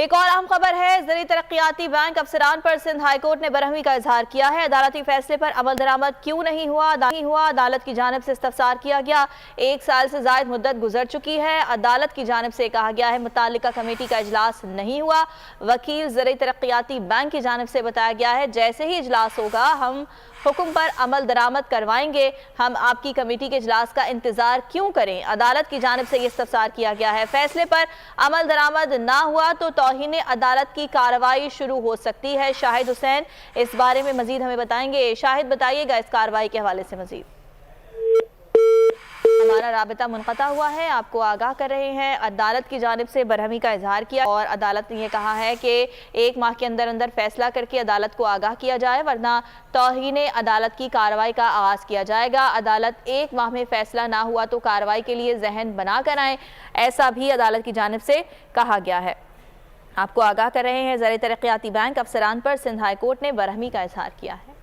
एक और अहम खबर है, ज़री तरक्याती बैंक अफसरान पर सिंध हाईकोर्ट ने बरहमी का इजहार किया है। अदालती फैसले पर अमल दरामद क्यों नहीं हुआ, अदालत की जानिब से इस्तफसार किया गया। 1 साल से ज़ायद मुद्दत गुजर चुकी है। अदालत की जानिब से कहा गया है मुतालिका कमेटी का इजलास नहीं हुआ। वकील ज़री तरक्याती बैंक की जानिब से बताया गया है जैसे ही इजलास होगा हम हुक्म पर अमल दरामद करवाएंगे। हम आपकी कमेटी के इजलास का इंतजार क्यों करें। अदालत की जानिब से ये इस्तफसार किया गया है। फैसले पर अमल दरामद ना हुआ तो तौहीन अदालत की कार्रवाई शुरू हो सकती है। शाहिद हुसैन इस बारे में मजीद हमें बताएंगे। शाहिद, बताइएगा इस कार्रवाई के हवाले से मजीद। हमारा राबिता मुनक़ता हुआ है, आपको आगाह कर रहे हैं। अदालत की जानिब से बरहमी का इजहार किया और अदालत ने यह कहा है कि 1 माह के अंदर अंदर फैसला करके अदालत को आगाह किया जाए, वरना तौहीन अदालत की कार्रवाई का आगाज़ किया जाएगा। अदालत 1 माह में फैसला ना हुआ तो कार्रवाई के लिए जहन बना कर आए, ऐसा भी अदालत की जानिब से कहा गया है। आपको आगाह कर रहे हैं ज़री तरक्याती बैंक अफसरान पर सिंध हाई कोर्ट ने बरहमी का इजहार किया है।